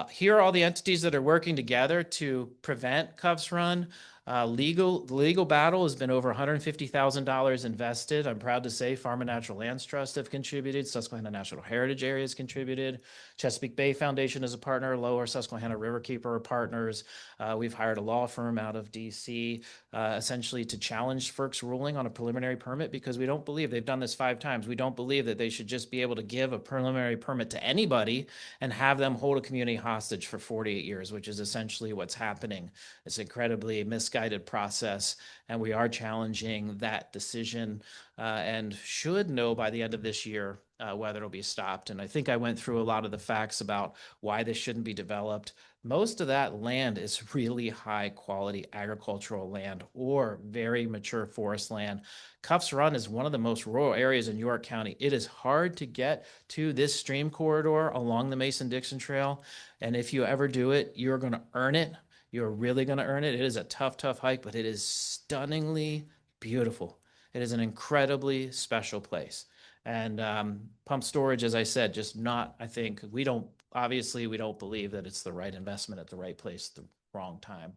here are all the entities that are working together to prevent Cuffs Run. The legal battle has been over $150,000 invested. I'm proud to say Farm and Natural Lands Trust have contributed. Susquehanna National Heritage Area has contributed. Chesapeake Bay Foundation is a partner. Lower Susquehanna Riverkeeper are partners. We've hired a law firm out of DC essentially to challenge FERC's ruling on a preliminary permit because we don't believe, they've done this 5 times, we don't believe that they should just be able to give a preliminary permit to anybody and have them hold a community hostage for 48 years, which is essentially what's happening. It's incredibly misguided process, and we are challenging that decision and should know by the end of this year whether it'll be stopped. And I think I went through a lot of the facts about why this shouldn't be developed. Most of that land is really high quality agricultural land or very mature forest land. Cuffs Run is one of the most rural areas in York County. It is hard to get to this stream corridor along the Mason-Dixon Trail. And if you ever do it, you're going to earn it. You're really going to earn it. It is a tough, tough hike, but it is stunningly beautiful. It is an incredibly special place. And pump storage, as I said, just not, I think, we don't believe that it's the right investment at the right place at the wrong time.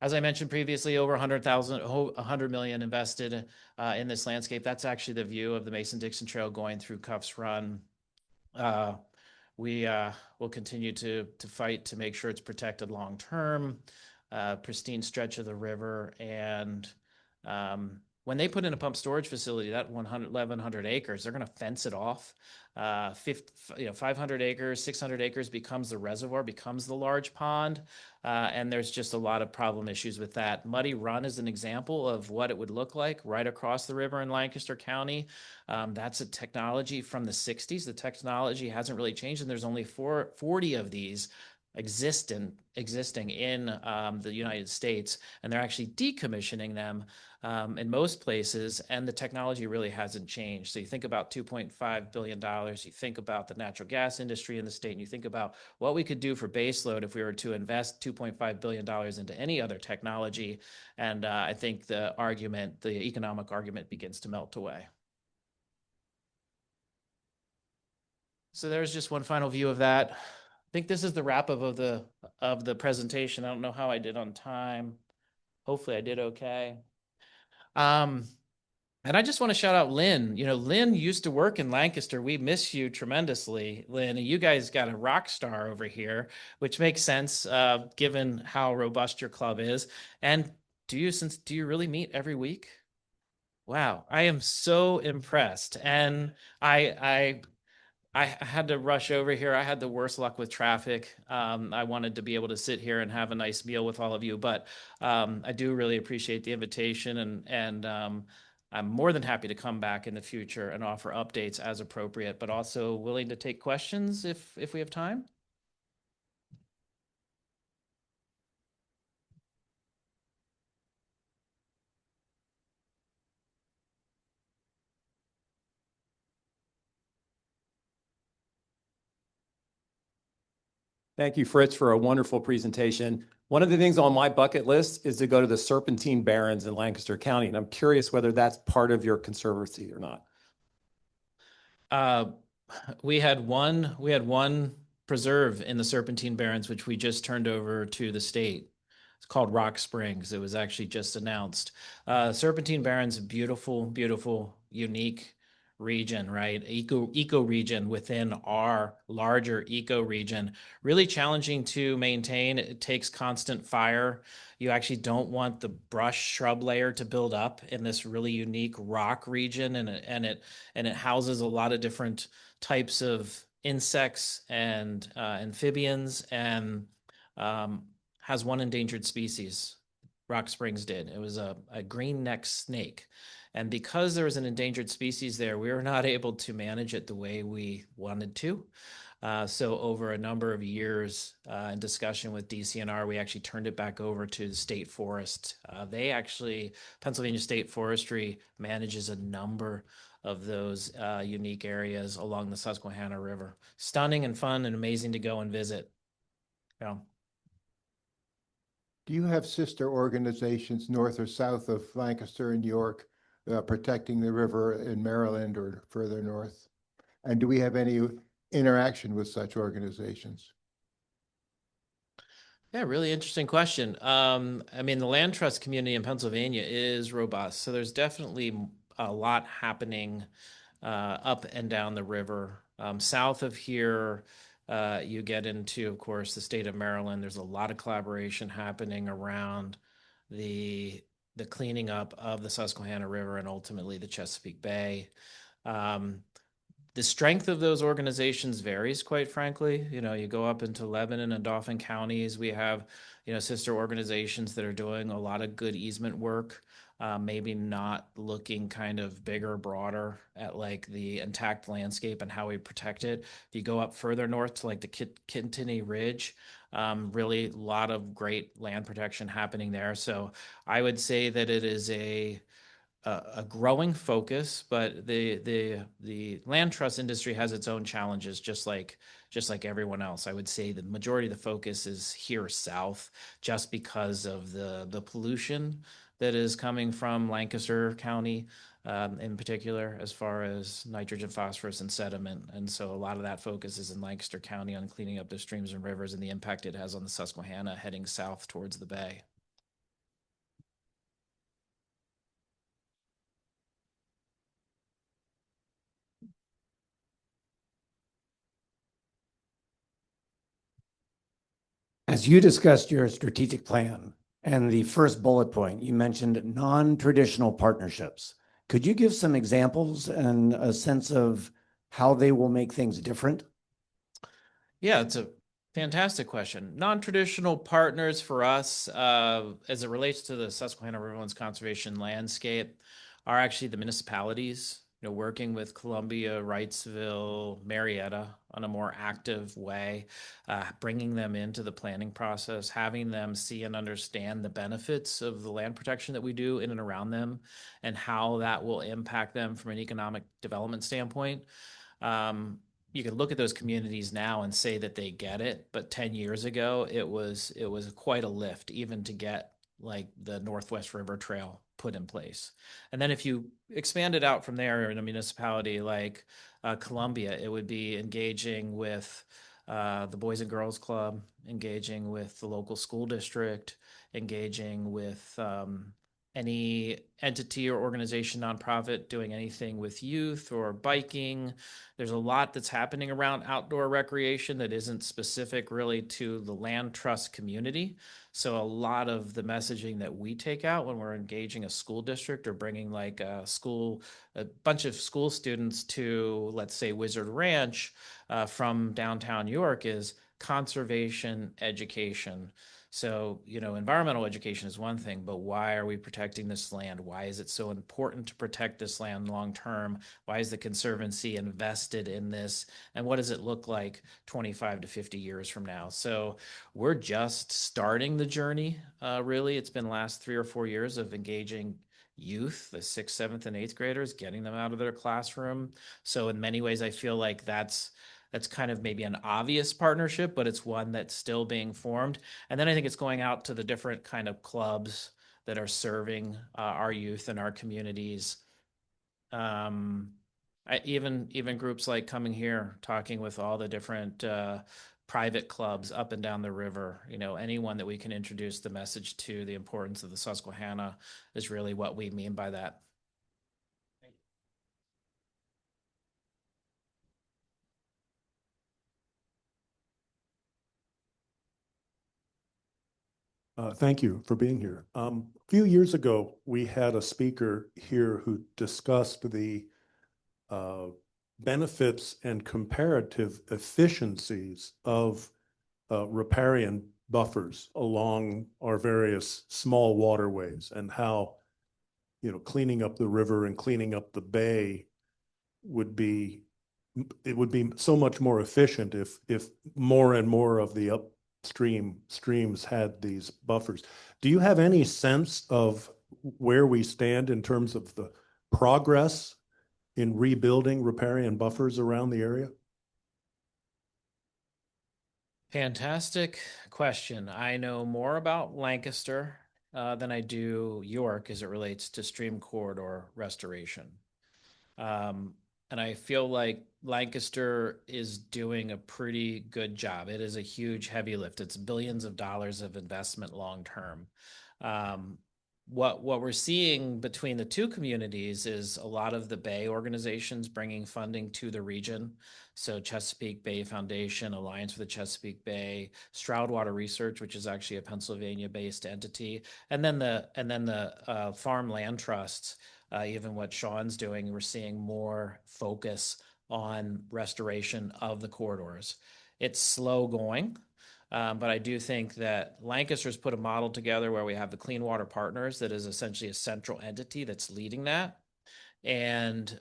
As I mentioned previously, over 100 million invested in this landscape. That's actually the view of the Mason-Dixon Trail going through Cuffs Run. We will continue to fight to make sure it's protected long term, pristine stretch of the river. And when they put in a pump storage facility, that 1,100 acres, they're going to fence it off. 500 acres, 600 acres becomes the reservoir, becomes the large pond. And there's just a lot of problem issues with that. Muddy Run is an example of what it would look like right across the river in Lancaster County. That's a technology from the 60s. The technology hasn't really changed, and there's only 40 of these existing in the United States, and they're actually decommissioning them in most places, and the technology really hasn't changed. So you think about $2.5 billion, you think about the natural gas industry in the state, and you think about what we could do for baseload if we were to invest $2.5 billion into any other technology, and I think the economic argument begins to melt away. So there's just one final view of that. I think this is the wrap up of the presentation. I don't know how I did on time. Hopefully I did okay. And I just want to shout out Lynn. You know, Lynn used to work in Lancaster. We miss you tremendously, Lynn. And you guys got a rock star over here, which makes sense given how robust your club is. And do you really meet every week? Wow, I am so impressed. And I had to rush over here. I had the worst luck with traffic. I wanted to be able to sit here and have a nice meal with all of you, but I do really appreciate the invitation, and I'm more than happy to come back in the future and offer updates as appropriate, but also willing to take questions if we have time. Thank you, Fritz, for a wonderful presentation. One of the things on my bucket list is to go to the Serpentine Barrens in Lancaster County, and I'm curious whether that's part of your conservancy or not. We had one preserve in the Serpentine Barrens, which we just turned over to the state. It's called Rock Springs. It was actually just announced. Serpentine Barrens, beautiful, beautiful, unique region, right? Eco region within our larger eco region. Really challenging to maintain. It takes constant fire. You actually don't want the brush shrub layer to build up in this really unique rock region, and it houses a lot of different types of insects and amphibians, and has one endangered species. Rock Springs did. It was a green-necked snake. And because there was an endangered species there, we were not able to manage it the way we wanted to. So over a number of years in discussion with DCNR, we actually turned it back over to the state forest. Pennsylvania State Forestry manages a number of those unique areas along the Susquehanna River. Stunning and fun and amazing to go and visit. Yeah. Do you have sister organizations north or south of Lancaster and York protecting the river in Maryland or further north? And do we have any interaction with such organizations? Yeah, really interesting question. I mean, the land trust community in Pennsylvania is robust, so there's definitely a lot happening up and down the river. South of here, you get into, of course, the state of Maryland. There's a lot of collaboration happening around the cleaning up of the Susquehanna River and ultimately the Chesapeake Bay. The strength of those organizations varies, quite frankly. You go up into Lebanon and Dauphin counties, we have, sister organizations that are doing a lot of good easement work, maybe not looking kind of bigger, broader at like the intact landscape and how we protect it. If you go up further north to like the Kittatinny Ridge, really a lot of great land protection happening there. So I would say that it is a growing focus, but the land trust industry has its own challenges, just like everyone else. I would say the majority of the focus is here south, just because of the pollution that is coming from Lancaster County, in particular, as far as nitrogen, phosphorus, and sediment. And so a lot of that focus is in Lancaster County on cleaning up the streams and rivers and the impact it has on the Susquehanna heading south towards the bay. As you discussed your strategic plan and the first bullet point, you mentioned non-traditional partnerships. Could you give some examples and a sense of how they will make things different? Yeah, it's a fantastic question. Non-traditional partners for us, as it relates to the Susquehanna Riverlands conservation landscape, are actually the municipalities, working with Columbia, Wrightsville, Marietta on a more active way, bringing them into the planning process, having them see and understand the benefits of the land protection that we do in and around them and how that will impact them from an economic development standpoint. You can look at those communities now and say that they get it, but 10 years ago, it was quite a lift even to get like the Northwest River Trail put in place. And then if you expand it out from there in a municipality like Columbia, it would be engaging with the Boys and Girls Club, engaging with the local school district, engaging with any entity or organization, nonprofit, doing anything with youth or biking. There's a lot that's happening around outdoor recreation that isn't specific really to the land trust community. So a lot of the messaging that we take out when we're engaging a school district or bringing like a bunch of school students to, let's say, Wizard Ranch from downtown York is conservation education. So, environmental education is one thing, but why are we protecting this land? Why is it so important to protect this land long term? Why is the Conservancy invested in this? And what does it look like 25 to 50 years from now? So we're just starting the journey, really. It's been the last 3 or 4 years of engaging youth, the 6th, 7th, and 8th graders, getting them out of their classroom. So in many ways, I feel like that's kind of maybe an obvious partnership, but it's one that's still being formed. And then I think it's going out to the different kind of clubs that are serving our youth and our communities. Even groups like coming here, talking with all the different private clubs up and down the river, anyone that we can introduce the message to the importance of the Susquehanna is really what we mean by that. Thank you for being here. A few years ago, we had a speaker here who discussed the benefits and comparative efficiencies of riparian buffers along our various small waterways, and how, cleaning up the river and cleaning up the bay would be so much more efficient if more and more of the streams had these buffers. Do you have any sense of where we stand in terms of the progress in rebuilding riparian buffers around the area? Fantastic question. I know more about Lancaster than I do York as it relates to stream corridor restoration. And I feel like Lancaster is doing a pretty good job. It is a huge heavy lift. It's billions of dollars of investment long term. What we're seeing between the two communities is a lot of the Bay organizations bringing funding to the region. So Chesapeake Bay Foundation, Alliance for the Chesapeake Bay, Stroud Water Research, which is actually a Pennsylvania-based entity, and then the farm land trusts. Even what Sean's doing, we're seeing more focus on restoration of the corridors. It's slow going, but I do think that Lancaster's put a model together where we have the Clean Water Partners that is essentially a central entity that's leading that. And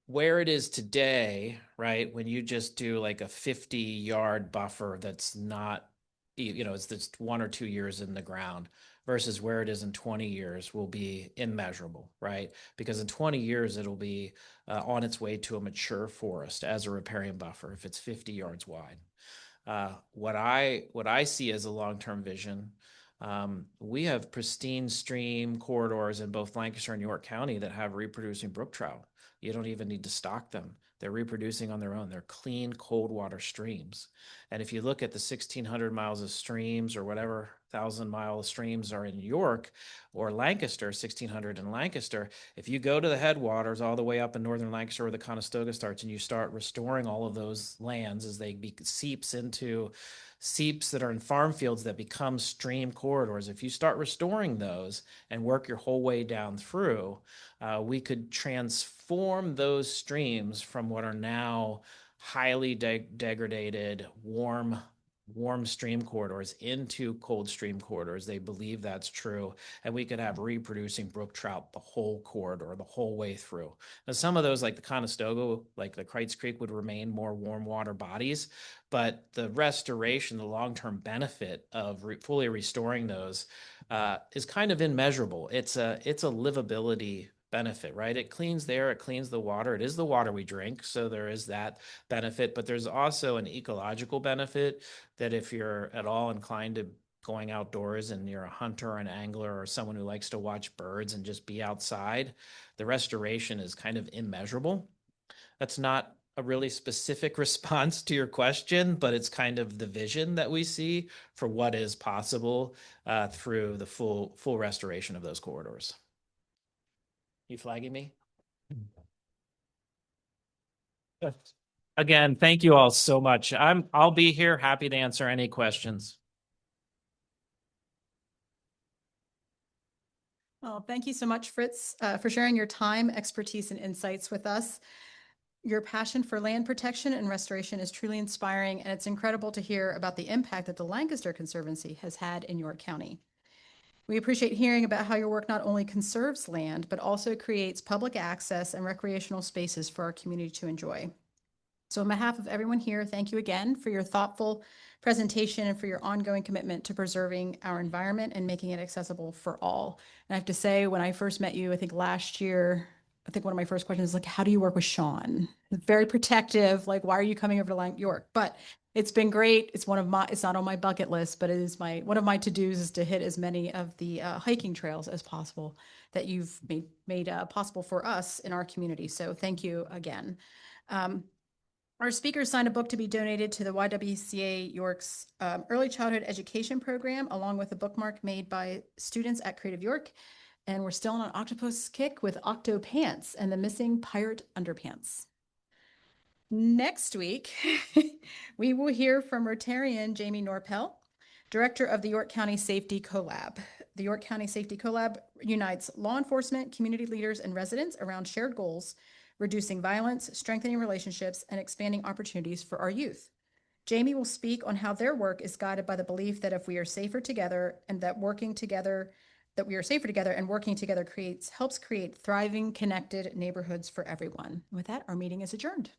where it is today, right, when you just do like a 50-yard buffer that's not, it's just 1 or 2 years in the ground, versus where it is in 20 years will be immeasurable, right? Because in 20 years, it'll be on its way to a mature forest as a riparian buffer if it's 50 yards wide. What I see as a long-term vision, we have pristine stream corridors in both Lancaster and York County that have reproducing brook trout. You don't even need to stock them. They're reproducing on their own. They're clean, cold water streams. And if you look at the 1,600 miles of streams or whatever 1,000-mile streams are in York or Lancaster, 1,600 in Lancaster, if you go to the headwaters all the way up in northern Lancaster where the Conestoga starts and you start restoring all of those lands as they be seeps that are in farm fields that become stream corridors, if you start restoring those and work your whole way down through, we could transform those streams from what are now highly degraded, warm stream corridors into cold stream corridors. They believe that's true. And we could have reproducing brook trout the whole corridor, the whole way through. Now, some of those, like the Conestoga, like the Kreitz Creek, would remain more warm water bodies. But the restoration, the long-term benefit of fully restoring those is kind of immeasurable. It's a livability benefit, right? It cleans the air, it cleans the water. It is the water we drink, so there is that benefit. But there's also an ecological benefit that if you're at all inclined to going outdoors and you're a hunter or an angler or someone who likes to watch birds and just be outside, the restoration is kind of immeasurable. That's not a really specific response to your question, but it's kind of the vision that we see for what is possible through the full restoration of those corridors. You flagging me? Again, thank you all so much. I'll be here, happy to answer any questions. Well, thank you so much, Fritz, for sharing your time, expertise, and insights with us. Your passion for land protection and restoration is truly inspiring, and it's incredible to hear about the impact that the Lancaster Conservancy has had in York County. We appreciate hearing about how your work not only conserves land, but also creates public access and recreational spaces for our community to enjoy. So on behalf of everyone here, thank you again for your thoughtful presentation and for your ongoing commitment to preserving our environment and making it accessible for all. And I have to say, when I first met you, I think last year, I think one of my first questions is like, how do you work with Sean? Very protective, like, why are you coming over to York? But it's been great. It's not on my bucket list, but it is one of my to-dos is to hit as many of the hiking trails as possible that you've made possible for us in our community. So thank you again. Our speakers signed a book to be donated to the YWCA York's Early Childhood Education Program, along with a bookmark made by students at Creative York. And we're still on an octopus kick with Octo Pants and the missing pirate underpants. Next week, we will hear from Rotarian Jamie Norpel, Director of the York County Safety Collab. The York County Safety Collab unites law enforcement, community leaders, and residents around shared goals, reducing violence, strengthening relationships, and expanding opportunities for our youth. Jamie will speak on how their work is guided by the belief that if we are safer together and that working together, that we are safer together and working together helps create thriving, connected neighborhoods for everyone. With that, our meeting is adjourned.